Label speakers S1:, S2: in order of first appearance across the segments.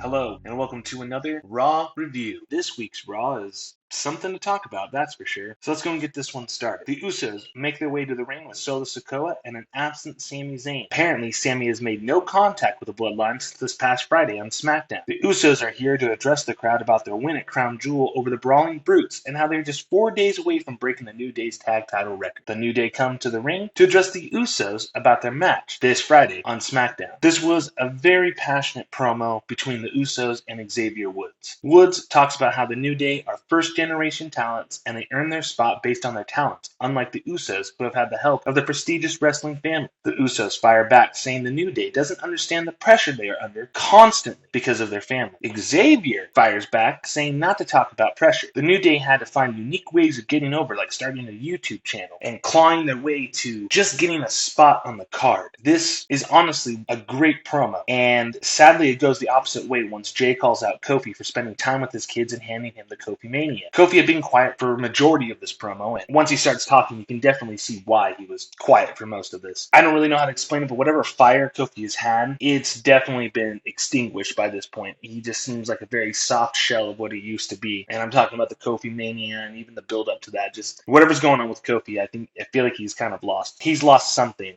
S1: Hello, and welcome to another Raw review. This week's Raw is something to talk about, that's for sure. So let's go and get this one started. The Usos make their way to the ring with Solo Sikoa and an absent Sami Zayn. Apparently, Sami has made no contact with the Bloodline since this past Friday on SmackDown. The Usos are here to address the crowd about their win at Crown Jewel over the Brawling Brutes and how they're just 4 days away from breaking the New Day's tag title record. The New Day come to the ring to address the Usos about their match this Friday on SmackDown. This was a very passionate promo between the Usos and Xavier Woods. Woods talks about how the New Day are first-generation talents and they earn their spot based on their talents, unlike the Usos, who have had the help of the prestigious wrestling family. The Usos fire back, saying the New Day doesn't understand the pressure they are under constantly because of their family. Xavier fires back, saying not to talk about pressure. The New Day had to find unique ways of getting over, like starting a YouTube channel and clawing their way to just getting a spot on the card. This is honestly a great promo, and sadly it goes the opposite way once Jay calls out Kofi for spending time with his kids and handing him the Kofi Mania. Kofi had been quiet for a majority of this promo, and once he starts talking, you can definitely see why he was quiet for most of this. I don't really know how to explain it, but whatever fire Kofi has had, it's definitely been extinguished by this point. He just seems like a very soft shell of what he used to be, and I'm talking about the Kofi Mania and even the build up to that. Just whatever's going on with Kofi, I feel like he's kind of lost. He's lost something.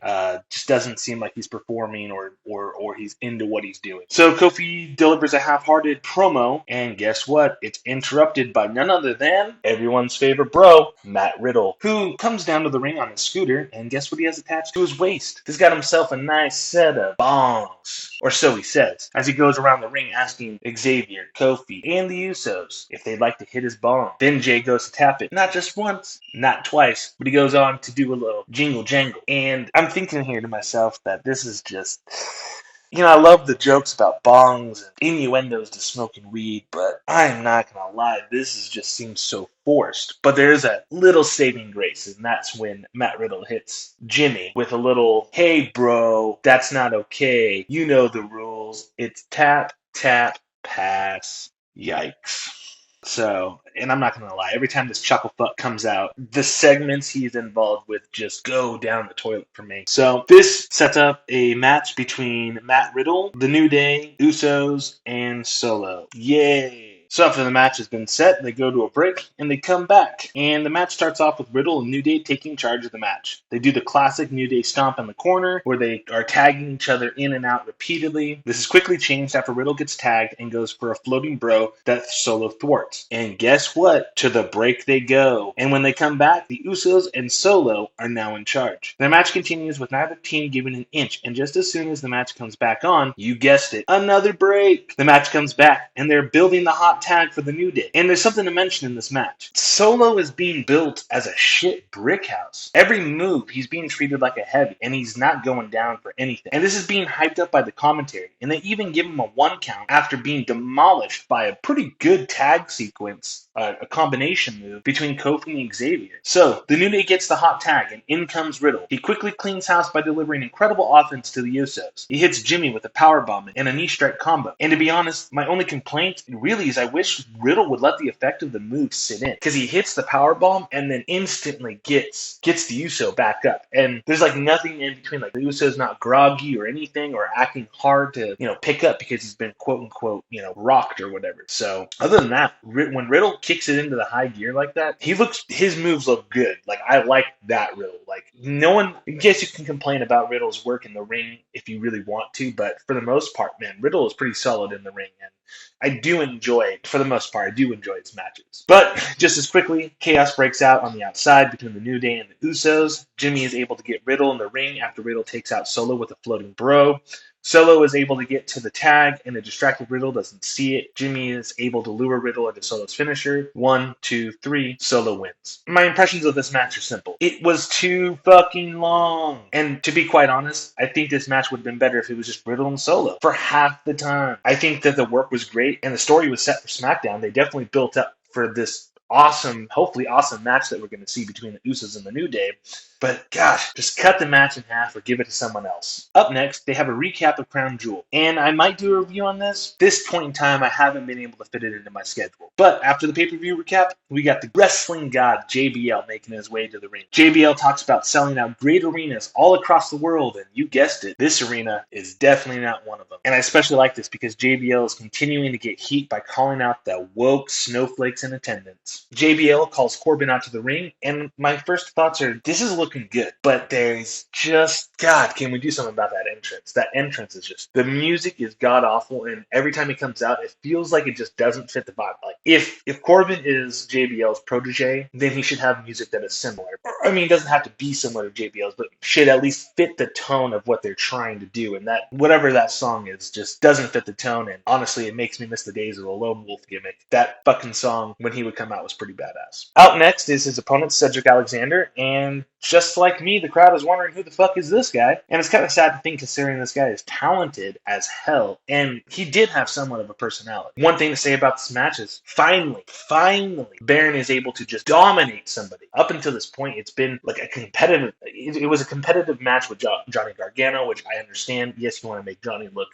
S1: Just doesn't seem like he's performing or he's into what he's doing. So Kofi delivers a half-hearted promo, and guess what? It's interrupted by none other than everyone's favorite bro, Matt Riddle, who comes down to the ring on his scooter, and guess what he has attached to his waist? He's got himself a nice set of bongs, or so he says, as he goes around the ring asking Xavier, Kofi, and the Usos if they'd like to hit his bong. Then Jay goes to tap it, not just once, not twice, but he goes on to do a little jingle jangle. And I'm thinking here to myself that this is just... I love the jokes about bongs and innuendos to smoking weed, but I'm not going to lie, just seems so forced. But there is a little saving grace, and that's when Matt Riddle hits Jimmy with a little, hey bro, that's not okay. You know the rules. It's tap, tap, pass. Yikes. So, and I'm not going to lie, every time this chuckle fuck comes out, the segments he's involved with just go down the toilet for me. So, this sets up a match between Matt Riddle, the New Day, Usos, and Solo. Yay! So after the match has been set, they go to a break, and they come back. And the match starts off with Riddle and New Day taking charge of the match. They do the classic New Day stomp in the corner, where they are tagging each other in and out repeatedly. This is quickly changed after Riddle gets tagged and goes for a floating bro that Solo thwarts. And guess what? To the break they go. And when they come back, the Usos and Solo are now in charge. Their match continues with neither team giving an inch, and just as soon as the match comes back on, you guessed it, another break. The match comes back, and they're building the hot tag for the New Day. And there's something to mention in this match. Solo is being built as a shit brick house. Every move, he's being treated like a heavy, and he's not going down for anything. And this is being hyped up by the commentary, and they even give him a 1 count after being demolished by a pretty good tag sequence, a combination move between Kofi and Xavier. So, the New Day gets the hot tag, and in comes Riddle. He quickly cleans house by delivering incredible offense to the Usos. He hits Jimmy with a powerbomb and a knee strike combo. And to be honest, my only complaint really is I wish Riddle would let the effect of the move sit in, because he hits the powerbomb and then instantly gets the Uso back up. And there's like nothing in between, like the Uso's not groggy or anything or acting hard to, pick up because he's been quote unquote, rocked or whatever. So other than that, when Riddle kicks it into the high gear like that, his moves look good. Like I like that Riddle. Like no one, I guess you can complain about Riddle's work in the ring if you really want to, but for the most part, man, Riddle is pretty solid in the ring, and I do enjoy, for the most part, his matches. But just as quickly, chaos breaks out on the outside between the New Day and the Usos. Jimmy is able to get Riddle in the ring after Riddle takes out Solo with a floating bro. Solo is able to get to the tag, and the distracted Riddle doesn't see it. Jimmy is able to lure Riddle into Solo's finisher. 1, 2, 3, Solo wins. My impressions of this match are simple. It was too fucking long. And to be quite honest, I think this match would have been better if it was just Riddle and Solo for half the time. I think that the work was great, and the story was set for SmackDown. They definitely built up for this hopefully awesome match that we're going to see between the Usos and the New Day. But gosh, just cut the match in half or give it to someone else. Up next, they have a recap of Crown Jewel. And I might do a review on this. This point in time, I haven't been able to fit it into my schedule. But after the pay-per-view recap, we got the wrestling god JBL making his way to the ring. JBL talks about selling out great arenas all across the world, and you guessed it, this arena is definitely not one of them. And I especially like this because JBL is continuing to get heat by calling out the woke snowflakes in attendance. JBL calls Corbin out to the ring, and my first thoughts are, this is looking good, but there's just, God, can we do something about that entrance? That entrance is just, the music is god-awful, and every time he comes out, it feels like it just doesn't fit the vibe. Like, if Corbin is JBL's protege, then he should have music that is similar. I mean, it doesn't have to be similar to JBL's, but should at least fit the tone of what they're trying to do, and that, whatever that song is, just doesn't fit the tone, and honestly, it makes me miss the days of the Lone Wolf gimmick. That fucking song, when he would come out, was pretty badass. Out next is his opponent, Cedric Alexander, and just like me, the crowd is wondering who the fuck is this guy, and it's kind of sad to think considering this guy is talented as hell, and he did have somewhat of a personality. One thing to say about this match is, finally, Baron is able to just dominate somebody. Up until this point, it's been like a competitive, it was a competitive match with Johnny Gargano, which I understand. Yes, you want to make Johnny look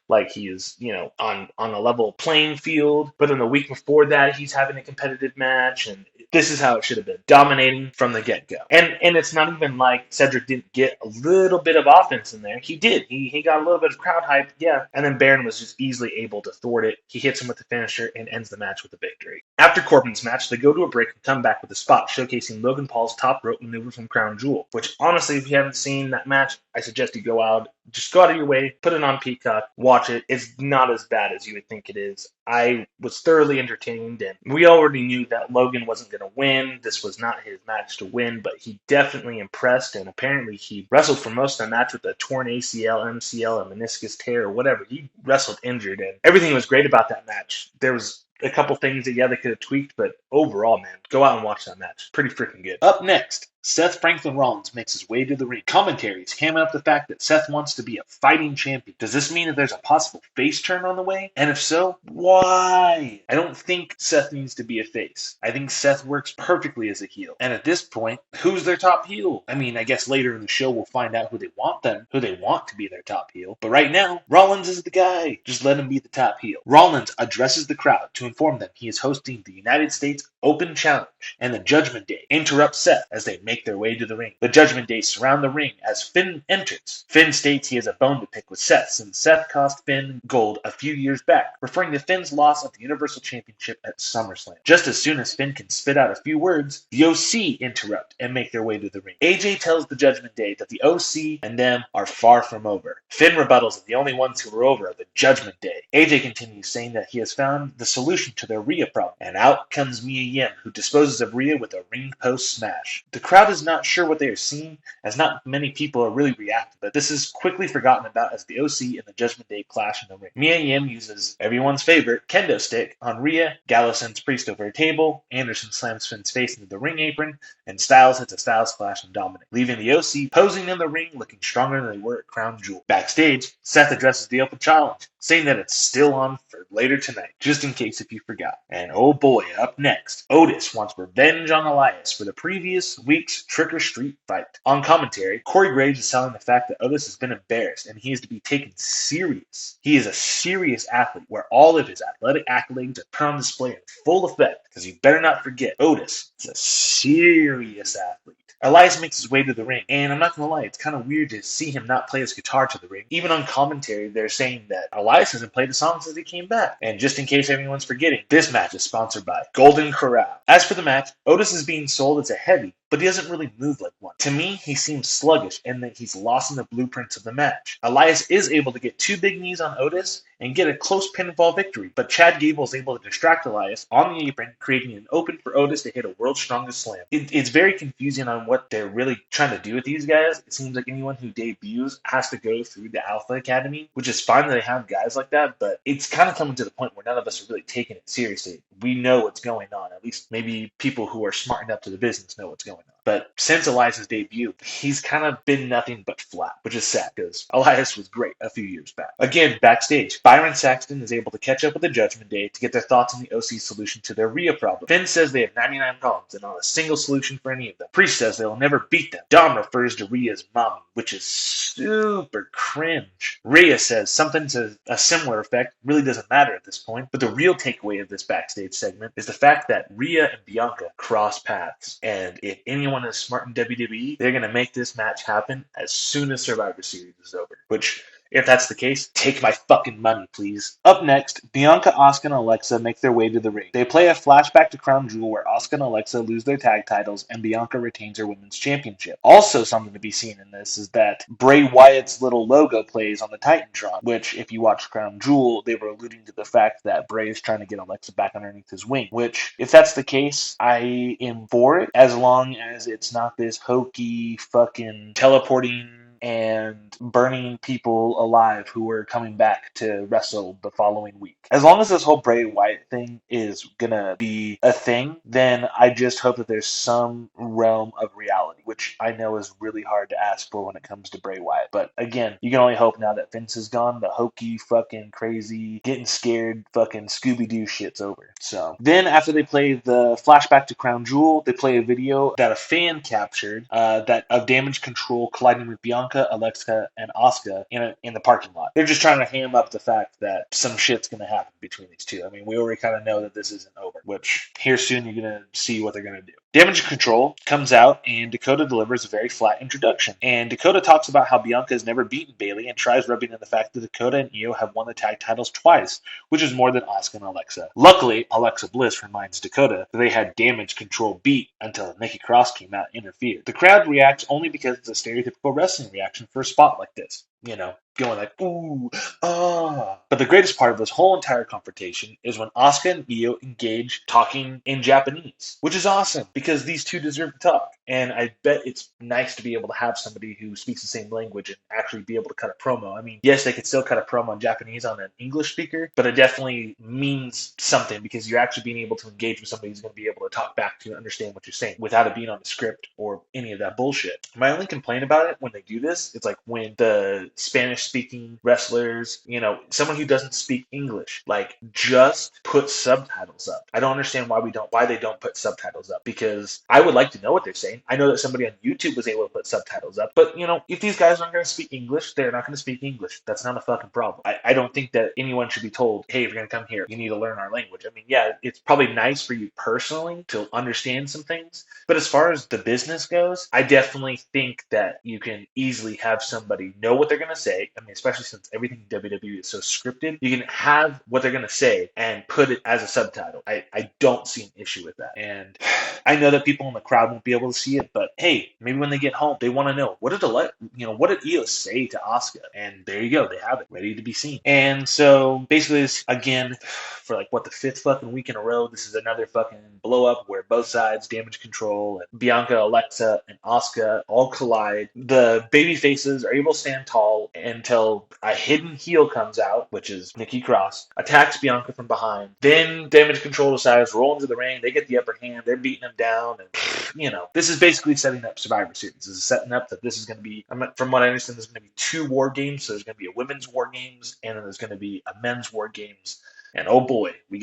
S1: like he is, on a level playing field, but in the week before that, he's having a competitive match, and this is how it should have been, dominating from the get-go. And it's not even like Cedric didn't get a little bit of offense in there. He did. He got a little bit of crowd hype, yeah. And then Baron was just easily able to thwart it. He hits him with the finisher and ends the match with a victory. After Corbin's match, they go to a break and come back with a spot showcasing Logan Paul's top rope maneuver from Crown Jewel, which honestly, if you haven't seen that match, I suggest you go out of your way, put it on Peacock, watch it. It's not as bad as you would think it is. I was thoroughly entertained, and we already knew that Logan wasn't going to win. This was not his match to win, but he definitely impressed, and apparently he wrestled for most of the match with a torn ACL, MCL, a meniscus tear, or whatever. He wrestled injured, and everything was great about that match. There was a couple things that, they could have tweaked, but overall, man, go out and watch that match. Pretty freaking good. Up next, Seth Franklin Rollins makes his way to the ring. Commentaries hamming up the fact that Seth wants to be a fighting champion. Does this mean that there's a possible face turn on the way? And if so, why? I don't think Seth needs to be a face. I think Seth works perfectly as a heel. And at this point, who's their top heel? I mean, I guess later in the show we'll find out who they want to be their top heel. But right now, Rollins is the guy. Just let him be the top heel. Rollins addresses the crowd to inform them he is hosting the United States Open Challenge, and the Judgment Day interrupts Seth as they make their way to the ring. The Judgment Day surround the ring as Finn enters. Finn states he has a bone to pick with Seth since Seth cost Finn gold a few years back, referring to Finn's loss of the Universal Championship at SummerSlam. Just as soon as Finn can spit out a few words, the OC interrupt and make their way to the ring. AJ tells the Judgment Day that the OC and them are far from over. Finn rebuttals that the only ones who are over are the Judgment Day. AJ continues saying that he has found the solution to their Rhea problem, and out comes Mia Yim, who disposes of Rhea with a ring post smash. The crowd is not sure what they are seeing, as not many people are really reacting, but this is quickly forgotten about as the OC and the Judgment Day clash in the ring. Mia Yim uses everyone's favorite kendo stick on Rhea, Gallo sends Priest over a table, Anderson slams Finn's face into the ring apron, and Styles hits a Styles Clash on Dominic, leaving the OC posing in the ring looking stronger than they were at Crown Jewel. Backstage, Seth addresses the Open Challenge, saying that it's still on for later tonight, just in case if you forgot. And oh boy, up next, Otis wants revenge on Elias for the previous week's Trick or Street fight. On commentary, Corey Graves is selling the fact that Otis has been embarrassed and he is to be taken serious. He is a serious athlete where all of his athletic accolades are put on display in full effect, because you better not forget, Otis is a serious athlete. Elias makes his way to the ring, and I'm not going to lie, it's kind of weird to see him not play his guitar to the ring. Even on commentary, they're saying that Elias hasn't played a song since he came back. And just in case anyone's forgetting, this match is sponsored by Golden Corral. As for the match, Otis is being sold as a heavy, but he doesn't really move like one. To me, he seems sluggish and that he's lost in the blueprints of the match. Elias is able to get two big knees on Otis and get a close pinfall victory, but Chad Gable is able to distract Elias on the apron, creating an open for Otis to hit a world's strongest slam. It's very confusing on what they're really trying to do with these guys. It seems like anyone who debuts has to go through the Alpha Academy, which is fine that they have guys like that, but it's kind of coming to the point where none of us are really taking it seriously. We know what's going on. At least maybe people who are smartened up to the business know what's going on. But since Elias's debut, he's kind of been nothing but flat, which is sad because Elias was great a few years back. Again, backstage, Byron Saxton is able to catch up with the Judgment Day to get their thoughts on the OC's solution to their Rhea problem. Finn says they have 99 problems and not a single solution for any of them. Priest says they'll never beat them. Dom refers to Rhea's mommy, which is super cringe. Rhea says something to a similar effect really doesn't matter at this point, but the real takeaway of this backstage segment is the fact that Rhea and Bianca cross paths, and if anyone is smart in WWE, they're going to make this match happen as soon as Survivor Series is over, which, if that's the case, take my fucking money, please. Up next, Bianca, Asuka, and Alexa make their way to the ring. They play a flashback to Crown Jewel where Asuka and Alexa lose their tag titles and Bianca retains her women's championship. Also something to be seen in this is that Bray Wyatt's little logo plays on the Titantron, which, if you watch Crown Jewel, they were alluding to the fact that Bray is trying to get Alexa back underneath his wing, which, if that's the case, I am for it, as long as it's not this hokey fucking teleporting and burning people alive who were coming back to wrestle the following week. As long as this whole Bray Wyatt thing is gonna be a thing, then I just hope that there's some realm of reality, which I know is really hard to ask for when it comes to Bray Wyatt. But again, you can only hope now that Vince is gone, the hokey, fucking crazy, getting scared, fucking Scooby-Doo shit's over. So then after they play the flashback to Crown Jewel, they play a video that a fan captured that of Damage Control colliding with Bianca, Alexa, and Asuka in the parking lot. They're just trying to ham up the fact that some shit's going to happen between these two. I mean, we already kind of know that this isn't over, which here soon you're going to see what they're going to do. Damage Control comes out, and Dakota delivers a very flat introduction. And Dakota talks about how Bianca has never beaten Bayley and tries rubbing in the fact that Dakota and Io have won the tag titles twice, which is more than Asuka and Alexa. Luckily, Alexa Bliss reminds Dakota that they had Damage Control beat until Nikki Cross came out and interfered. The crowd reacts only because it's a stereotypical wrestling reaction for a spot like this. You know, going like, ooh, ah. But the greatest part of this whole entire confrontation is when Asuka and Io engage talking in Japanese, which is awesome because these two deserve to talk. And I bet it's nice to be able to have somebody who speaks the same language and actually be able to cut a promo. I mean, yes, they could still cut a promo in Japanese on an English speaker, but it definitely means something because you're actually being able to engage with somebody who's going to be able to talk back to you and understand what you're saying without it being on the script or any of that bullshit. My only complaint about it when they do this, it's like when the Spanish-speaking wrestlers, you know, someone who doesn't speak English, like, just put subtitles up. I don't understand why they don't put subtitles up, because I would like to know what they're saying. I know that somebody on YouTube was able to put subtitles up, but, you know, if these guys aren't going to speak English, they're not going to speak English. That's not a fucking problem. I don't think that anyone should be told, hey, if you're going to come here, you need to learn our language. I mean, yeah, it's probably nice for you personally to understand some things, but as far as the business goes, I definitely think that you can easily have somebody know what they're going to say. I mean, especially since everything in WWE is so scripted, you can have what they're going to say and put it as a subtitle. I don't see an issue with that. And I know that people in the crowd won't be able to see it, but hey, maybe when they get home, they want to know, what did Io say to Asuka? And there you go, they have it ready to be seen. And so basically this, again, for like the fifth fucking week in a row, this is another fucking blow up where both sides, Damage Control and Bianca, Alexa, and Asuka all collide. The baby faces are able to stand tall until a hidden heel comes out, which is Nikki Cross, attacks Bianca from behind. Then Damage Control decides to roll into the ring. They get the upper hand. They're beating them down. And, you know, this is basically setting up Survivor Series. This is setting up that this is going to be, from what I understand, there's going to be 2 war games. So there's going to be a women's war games, and then there's going to be a men's war games. And oh boy, we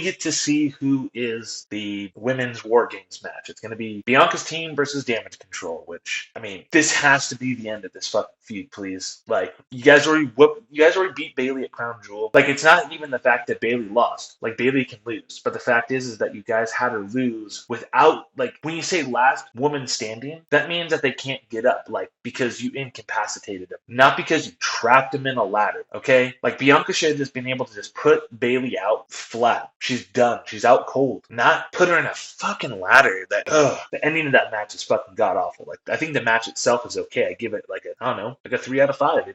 S1: get to see who is the women's War Games match. It's going to be Bianca's team versus Damage Control, which, I mean, this has to be the end of this fucking feud, please. Like, you guys already beat Bayley at Crown Jewel. Like, it's not even the fact that Bayley lost. Like, Bayley can lose. But the fact is that you guys had her lose without, like, when you say last woman standing, that means that they can't get up, like, because you incapacitated them. Not because you trapped them in a ladder, okay? Like, Bianca should have just been able to just put Bayley out flat. She's done. She's out cold. Not put her in a fucking ladder. The ending of that match is fucking god awful. Like, I think the match itself is okay. I give it like a 3 out of 5.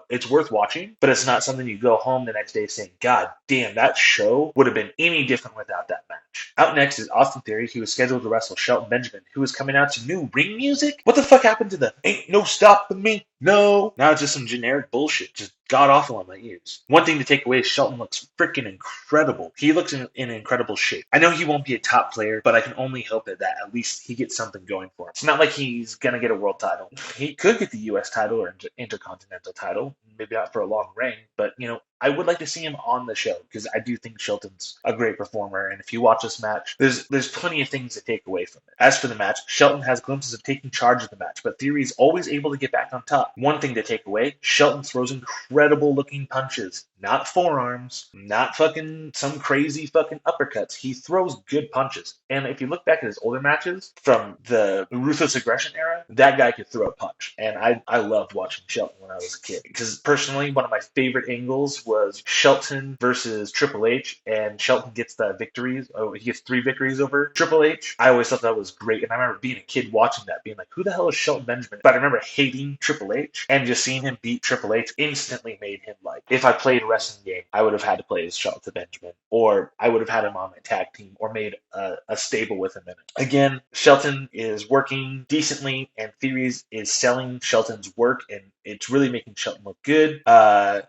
S1: It's worth watching, but it's not something you go home the next day saying, God damn, that show would have been any different without that match. Out next is Austin Theory, who was scheduled to wrestle Shelton Benjamin, who is coming out to new ring music. What the fuck happened to the Ain't No Stopping Me? No. Now it's just some generic bullshit. Just god awful on my ears. One thing to take away is Shelton looks freaking incredible. He looks in incredible shape. I know he won't be a top player, but I can only hope that at least he gets something going for him. It's not like he's gonna get a world title. He could get the U.S. title or intercontinental title, maybe not for a long reign, but I would like to see him on the show because I do think Shelton's a great performer. And if you watch this match, there's plenty of things to take away from it. As for the match, Shelton has glimpses of taking charge of the match, but Theory is always able to get back on top. One thing to take away, Shelton throws incredible looking punches. Not forearms, not fucking some crazy fucking uppercuts. He throws good punches. And if you look back at his older matches from the Ruthless Aggression era, that guy could throw a punch. And I loved watching Shelton when I was a kid. Because personally, one of my favorite angles was Shelton versus Triple H, and Shelton gets the victories. Oh, he gets 3 victories over Triple H. I always thought that was great. And I remember being a kid watching that, being like, who the hell is Shelton Benjamin? But I remember hating Triple H, and just seeing him beat Triple H instantly made him like, if I played a wrestling game, I would have had to play as Shelton Benjamin, or I would have had him on my tag team, or made a stable with him in it. Again, Shelton is working decently, and Theories is selling Shelton's work, and it's really making Shelton look good.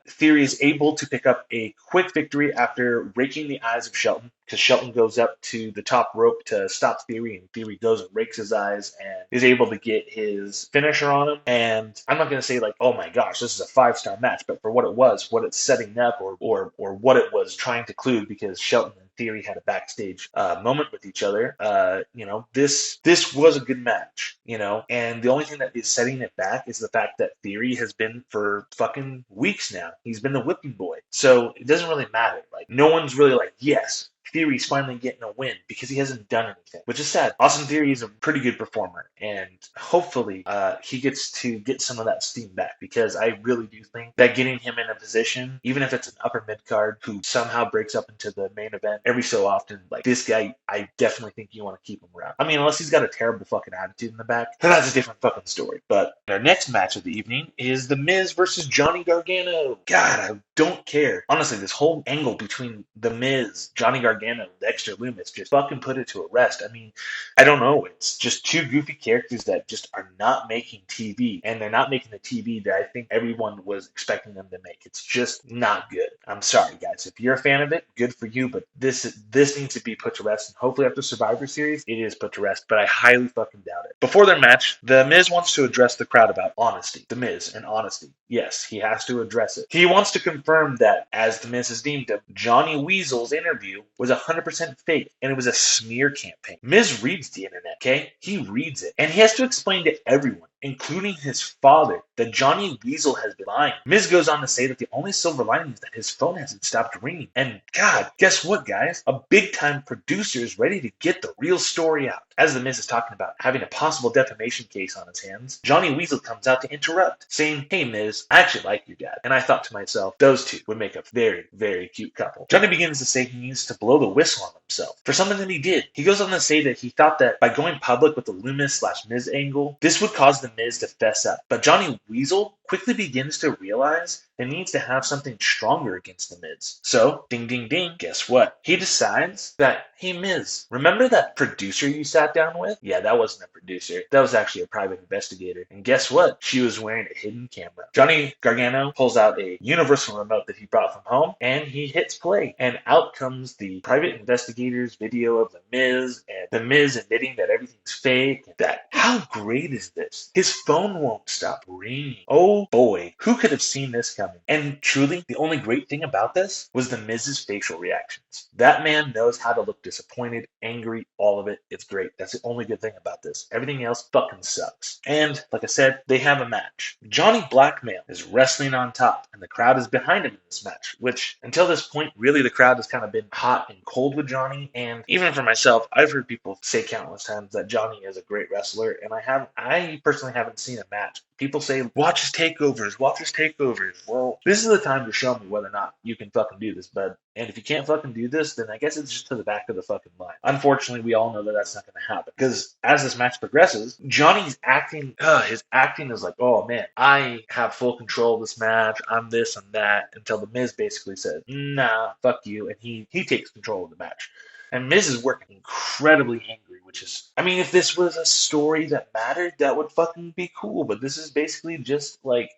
S1: Theory is able to pick up a quick victory after raking the eyes of Shelton, because Shelton goes up to the top rope to stop Theory, and Theory goes and rakes his eyes and is able to get his finisher on him. And I'm not going to say like, oh my gosh, this is a 5-star match, but for what it was, what it's setting up, or what it was trying to conclude, because Shelton and Theory had a backstage moment with each other. This was a good match, and the only thing that is setting it back is the fact that Theory has been for fucking weeks now. He's been the whipping boy, so it doesn't really matter. Like, no one's really like, yes, Theory's finally getting a win, because he hasn't done anything, which is sad. Austin Theory is a pretty good performer, and hopefully he gets to get some of that steam back, because I really do think that getting him in a position, even if it's an upper mid card who somehow breaks up into the main event every so often, like this guy, I definitely think you want to keep him around. I mean, unless he's got a terrible fucking attitude in the back, then that's a different fucking story. But our next match of the evening is The Miz versus Johnny Gargano. God, I don't care. Honestly, this whole angle between The Miz, Johnny Gargano, and Dexter Lumis just fucking put it to a rest. I mean, I don't know. It's just 2 goofy characters that just are not making TV, and they're not making the TV that I think everyone was expecting them to make. It's just not good. I'm sorry, guys. If you're a fan of it, good for you, but this needs to be put to rest, and hopefully after Survivor Series, it is put to rest, but I highly fucking doubt it. Before their match, The Miz wants to address the crowd about honesty. The Miz and honesty. Yes, he has to address it. He wants to confirm that, as The Miz has deemed him, Johnny Weasel's interview was 100% fake, and it was a smear campaign. Miz reads the internet, okay? He reads it, and he has to explain to everyone, including his father, that Johnny Weasel has been lying. Miz goes on to say that the only silver lining is that his phone hasn't stopped ringing. And God, guess what, guys? A big-time producer is ready to get the real story out. As The Miz is talking about having a possible defamation case on his hands, Johnny Weasel comes out to interrupt, saying, "Hey Miz, I actually like your dad." And I thought to myself, those two would make a very, very cute couple. Johnny begins to say he needs to blow the whistle on himself for something that he did. He goes on to say that he thought that by going public with the Loomis/Miz angle, this would cause The Miz to fess up. But Johnny Weasel quickly begins to realize that he needs to have something stronger against The Miz. So, ding ding ding, guess what? He decides that, hey Miz, remember that producer you sat down with? Yeah, that wasn't a producer. That was actually a private investigator. And guess what? She was wearing a hidden camera. Johnny Gargano pulls out a universal remote that he brought from home, and he hits play. And out comes the private investigator's video of The Miz, and The Miz admitting that everything's fake. How great is this? His phone won't stop ringing. Oh boy, who could have seen this coming? And truly, the only great thing about this was The Miz's facial reactions. That man knows how to look disappointed, angry, all of it. It's great. That's the only good thing about this. Everything else fucking sucks. And, like I said, they have a match. Johnny Blackmail is wrestling on top, and the crowd is behind him in this match, which, until this point, really the crowd has kind of been hot and cold with Johnny. And even for myself, I've heard people say countless times that Johnny is a great wrestler, and I personally haven't seen a match. People say, watch his takeovers, watch his takeovers. Well, this is the time to show me whether or not you can fucking do this, bud. And if you can't fucking do this, then I guess it's just to the back of the fucking line. Unfortunately, we all know that that's not going to happen. Because as this match progresses, Johnny's acting, his acting is like, oh man, I have full control of this match. I'm this, I'm that. Until The Miz basically says, nah, fuck you. And he takes control of the match. And Miz is working incredibly angry, which is, I mean, if this was a story that mattered, that would fucking be cool. But this is basically just like,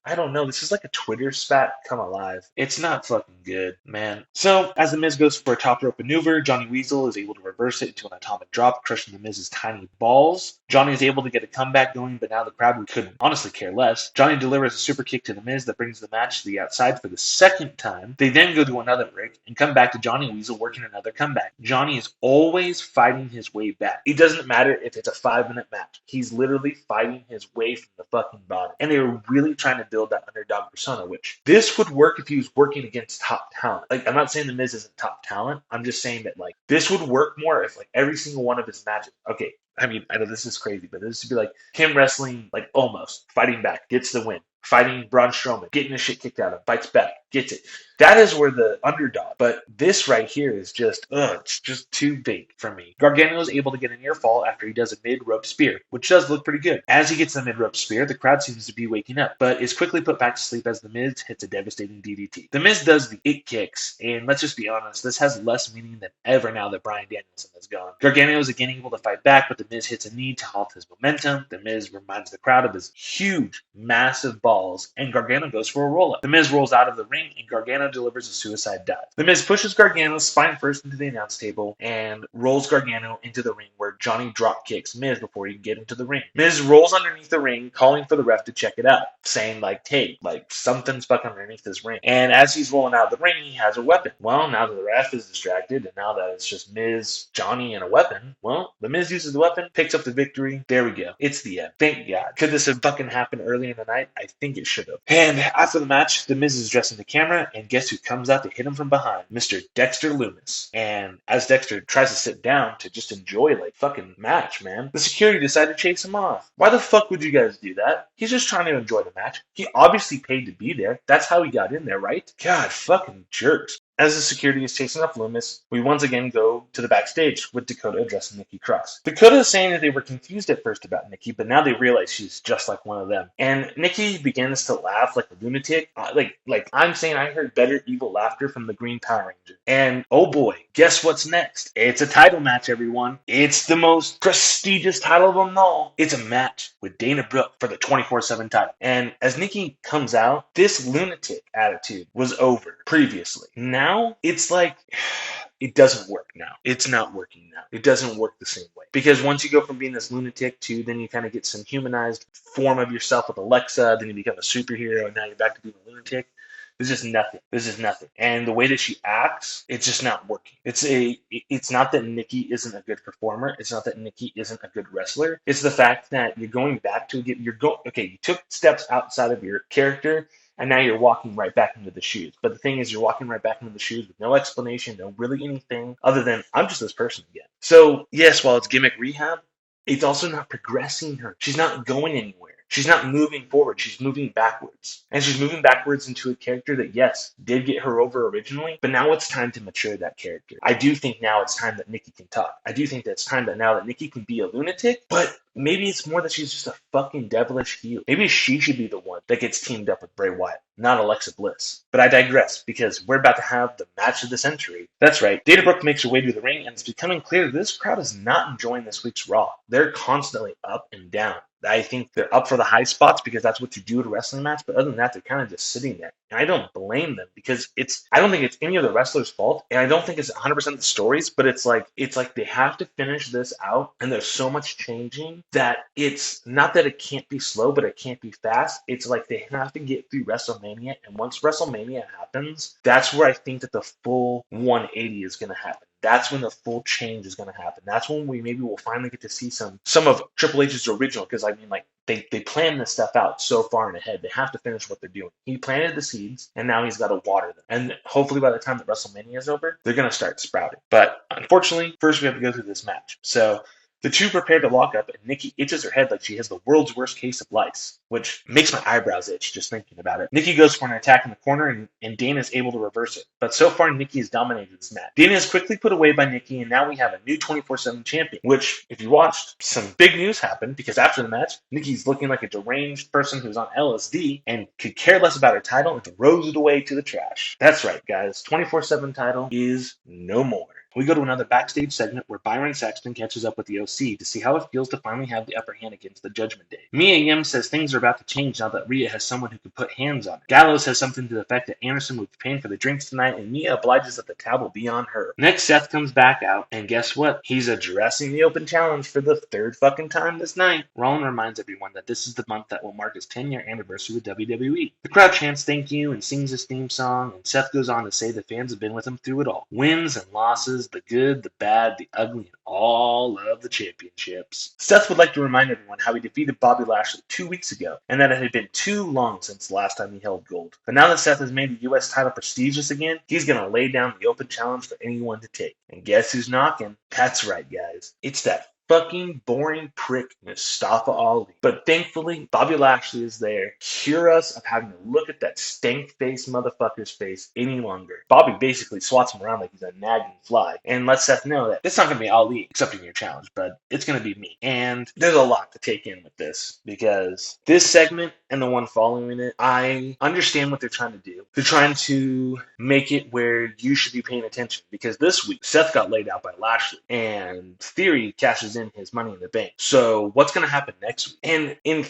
S1: I don't know, this is like a Twitter spat come alive. It's not fucking good, man. So, as the Miz goes for a top rope maneuver, Johnny Weasel is able to reverse it into an atomic drop, crushing the Miz's tiny balls. Johnny is able to get a comeback going, but now the crowd could honestly care less. Johnny delivers a super kick to the Miz that brings the match to the outside for the second time. They then go to another break and come back to Johnny Weasel working another comeback. Johnny is always fighting his way back. It doesn't matter if it's a 5-minute match. He's literally fighting his way from the fucking bottom. And they were really trying to build that underdog persona, which this would work if he was working against top talent. Like, I'm not saying the Miz isn't top talent. I'm just saying that, like, this would work more if, like, every single one of his matches. Okay, I mean, I know this is crazy, but this would be like him wrestling, like, almost fighting back, gets the win. Fighting Braun Strowman, getting his shit kicked out of him, fights back, gets it. That is where the underdog. But this right here is just, it's just too big for me. Gargano is able to get a near fall after he does a mid-rope spear, which does look pretty good. As he gets the mid-rope spear, the crowd seems to be waking up, but is quickly put back to sleep as the Miz hits a devastating DDT. The Miz does the it kicks, and let's just be honest, this has less meaning than ever now that Bryan Danielson is gone. Gargano is again able to fight back, but the Miz hits a knee to halt his momentum. The Miz reminds the crowd of his huge, massive balls, and Gargano goes for a roll-up. The Miz rolls out of the ring, and Gargano delivers a suicide dive. The Miz pushes Gargano spine first into the announce table and rolls Gargano into the ring where Johnny drop kicks Miz before he can get into the ring. Miz rolls underneath the ring, calling for the ref to check it out, saying like, hey, like something's fucking underneath this ring. And as he's rolling out of the ring, he has a weapon. Well, now that the ref is distracted, and now that it's just Miz, Johnny, and a weapon, well, the Miz uses the weapon, picks up the victory. There we go. It's the end. Thank God. Could this have fucking happened early in the night? I think it should have. And after the match, the Miz is addressing the camera, and guess who comes out to hit him from behind? Mr. Dexter Lumis. And as Dexter tries to sit down to just enjoy, like, fucking match, man, the security decided to chase him off. Why the fuck would you guys do that? He's just trying to enjoy the match. He obviously paid to be there. That's how he got in there, right? God, fucking jerks. As the security is chasing off Loomis, we once again go to the backstage with Dakota addressing Nikki Cross. Dakota is saying that they were confused at first about Nikki, but now they realize she's just like one of them. And Nikki begins to laugh like a lunatic. Like I'm saying, I heard better evil laughter from the Green Power Ranger. And oh boy, guess what's next? It's a title match, everyone. It's the most prestigious title of them all. It's a match with Dana Brooke for the 24/7 title. And as Nikki comes out, this lunatic attitude was over previously. Now, it's like, it doesn't work now. It's not working now. It doesn't work the same way. Because once you go from being this lunatic to then you kind of get some humanized form of yourself with Alexa, then you become a superhero, and now you're back to being a lunatic. There's just nothing. There's just nothing. And the way that she acts, it's just not working. It's not that Nikki isn't a good performer. It's not that Nikki isn't a good wrestler. It's the fact that you're going back to it. You took steps outside of your character, and now you're walking right back into the shoes. But the thing is, you're walking right back into the shoes with no explanation, no really anything other than, I'm just this person again. So, yes, while it's gimmick rehab, it's also not progressing her. She's not going anywhere. She's not moving forward. She's moving backwards. And she's moving backwards into a character that, yes, did get her over originally, but now it's time to mature that character. I do think now it's time that Nikki can talk. I do think that it's time that now that Nikki can be a lunatic, but maybe it's more that she's just a fucking devilish heel. Maybe she should be the one that gets teamed up with Bray Wyatt, not Alexa Bliss. But I digress, because we're about to have the match of the century. That's right. Dana Brooke makes her way to the ring, and it's becoming clear that this crowd is not enjoying this week's Raw. They're constantly up and down. I think they're up for the high spots because that's what you do at a wrestling match. But other than that, they're kind of just sitting there. And I don't blame them because I don't think it's any of the wrestlers' fault. And I don't think it's 100% the stories, but it's like they have to finish this out. And there's so much changing that it's not that it can't be slow, but it can't be fast. It's like they have to get through WrestleMania. And once WrestleMania happens, that's where I think that the full 180 is going to happen. That's when the full change is going to happen. That's when we'll finally get to see some of Triple H's original. Because I mean, like they plan this stuff out so far in ahead. They have to finish what they're doing. He planted the seeds, and now he's got to water them. And hopefully, by the time that WrestleMania is over, they're going to start sprouting. But unfortunately, first we have to go through this match. So the two prepare to lock up, and Nikki itches her head like she has the world's worst case of lice, which makes my eyebrows itch just thinking about it. Nikki goes for an attack in the corner, and Dana is able to reverse it. But so far, Nikki has dominated this match. Dana is quickly put away by Nikki, and now we have a new 24/7 champion, which, if you watched, some big news happened, because after the match, Nikki's looking like a deranged person who's on LSD and could care less about her title and throws it away to the trash. That's right, guys. 24/7 title is no more. we go to another backstage segment where Byron Saxton catches up with the OC to see how it feels to finally have the upper hand against the Judgment Day. Mia Yim says things are about to change now that Rhea has someone who can put hands on her. Gallows says something to the effect that Anderson will be paying for the drinks tonight, and Mia obliges that the tab will be on her. Next, Seth comes back out, and guess what? He's addressing the open challenge for the third fucking time this night. Rollins reminds everyone that this is the month that will mark his 10-year anniversary with WWE. The crowd chants thank you and sings his theme song, and Seth goes on to say the fans have been with him through it all. Wins and losses, the good, the bad, the ugly, and all of the championships. Seth would like to remind everyone how he defeated Bobby Lashley 2 weeks ago, and that it had been too long since the last time he held gold. But now that Seth has made the U.S. title prestigious again, he's going to lay down the open challenge for anyone to take. And guess who's knocking? That's right, guys. It's that fucking boring prick Mustafa Ali. But thankfully, Bobby Lashley is there. Cure us of having to look at that stank-faced motherfucker's face any longer. Bobby basically swats him around like he's a nagging fly and lets Seth know that it's not going to be Ali accepting your challenge, but it's going to be me. And there's a lot to take in with this because this segment and the one following it, I understand what they're trying to do. They're trying to make it where you should be paying attention because this week, Seth got laid out by Lashley and Theory cashes in his Money in the Bank. So what's going to happen next week? And in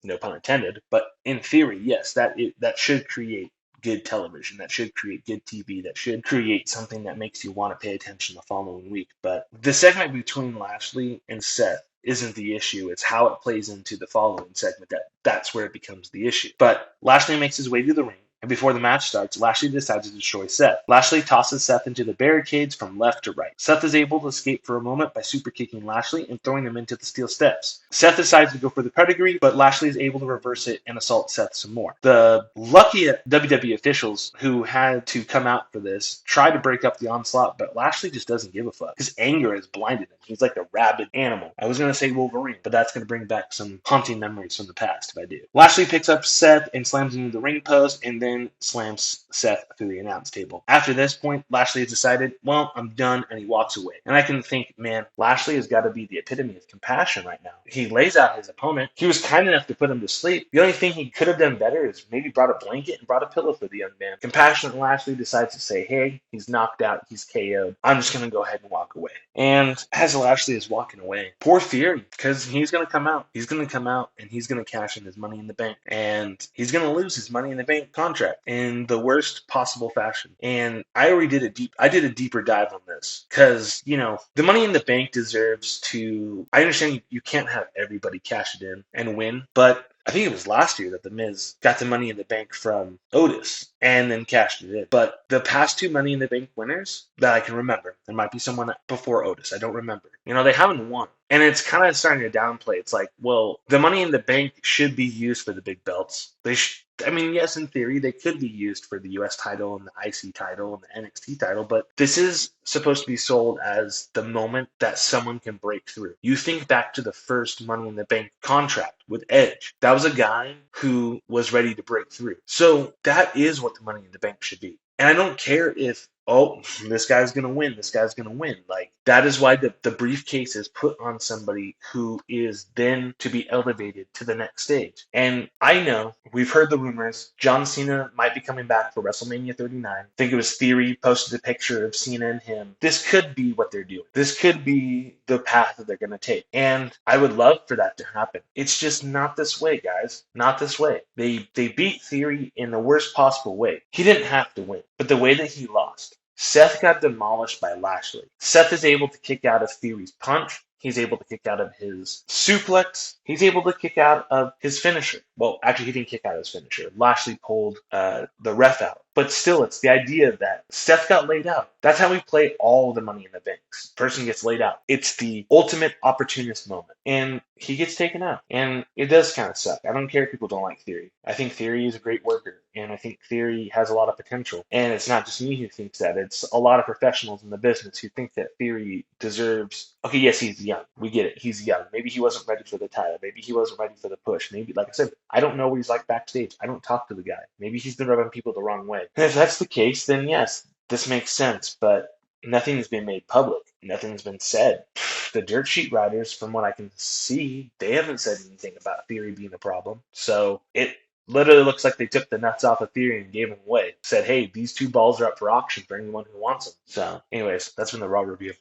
S1: no pun intended, but in theory, yes, that should create good television, that should create good TV, that should create something that makes you want to pay attention the following week. But the segment between Lashley and Seth isn't the issue. It's how it plays into the following segment that's where it becomes the issue. But Lashley makes his way to the ring. And before the match starts, Lashley decides to destroy Seth. Lashley tosses Seth into the barricades from left to right. Seth is able to escape for a moment by super kicking Lashley and throwing him into the steel steps. Seth decides to go for the pedigree, but Lashley is able to reverse it and assault Seth some more. The lucky WWE officials who had to come out for this tried to break up the onslaught, but Lashley just doesn't give a fuck. His anger has blinded him. He's like a rabid animal. I was going to say Wolverine, but that's going to bring back some haunting memories from the past if I do. Lashley picks up Seth and slams him into the ring post, and then slams Seth through the announce table. After this point, Lashley has decided, well, I'm done, and he walks away. And I can think, man, Lashley has got to be the epitome of compassion right now. He lays out his opponent. He was kind enough to put him to sleep. The only thing he could have done better is maybe brought a blanket and brought a pillow for the young man. Compassionate Lashley decides to say, hey, he's knocked out, he's KO'd. I'm just going to go ahead and walk away. And as Lashley is walking away, poor Theory, because he's going to come out. He's going to come out, and he's going to cash in his Money in the Bank. And he's going to lose his Money in the Bank contract in the worst possible fashion. And I already did a deeper dive on this because, the Money in the Bank deserves to, I understand you can't have everybody cash it in and win, but I think it was last year that The Miz got the Money in the Bank from Otis and then cashed it in. But the past two Money in the Bank winners that I can remember, there might be someone before Otis, I don't remember. They haven't won. And it's kind of starting to downplay. It's like, well, the Money in the Bank should be used for the big belts. Yes, in theory, they could be used for the U.S. title and the IC title and the NXT title, but this is supposed to be sold as the moment that someone can break through. You think back to the first Money in the Bank contract with Edge. That was a guy who was ready to break through. So that is what the Money in the Bank should be. And I don't care if, this guy's going to win, this guy's going to win. Like, that is why the briefcase is put on somebody who is then to be elevated to the next stage. And I know, we've heard the rumors, John Cena might be coming back for WrestleMania 39. I think it was Theory posted a picture of Cena and him. This could be what they're doing. This could be the path that they're going to take. And I would love for that to happen. It's just not this way, guys. Not this way. They beat Theory in the worst possible way. He didn't have to win, but the way that he lost. Seth got demolished by Lashley. Seth is able to kick out of Theory's punch. He's able to kick out of his suplex. He's able to kick out of his finisher. Well, actually, he didn't kick out of his finisher. Lashley pulled the ref out. But still, it's the idea that Seth got laid out. That's how we play all the Money in the Banks. Person gets laid out. It's the ultimate opportunist moment. And he gets taken out. And it does kind of suck. I don't care if people don't like Theory. I think Theory is a great worker. And I think Theory has a lot of potential. And it's not just me who thinks that. It's a lot of professionals in the business who think that Theory deserves... Okay, yes, he's young. We get it. He's young. Maybe he wasn't ready for the title. Maybe he wasn't ready for the push. Maybe, like I said, I don't know what he's like backstage. I don't talk to the guy. Maybe he's been rubbing people the wrong way. And if that's the case, then yes, this makes sense. But nothing has been made public. Nothing's been said. The dirt sheet writers, from what I can see, they haven't said anything about Theory being a problem. So it Literally looks like they took the nuts off of Theory and gave them away. Said, hey, these 2 balls are up for auction for anyone who wants them. So, anyways, that's been the Raw review.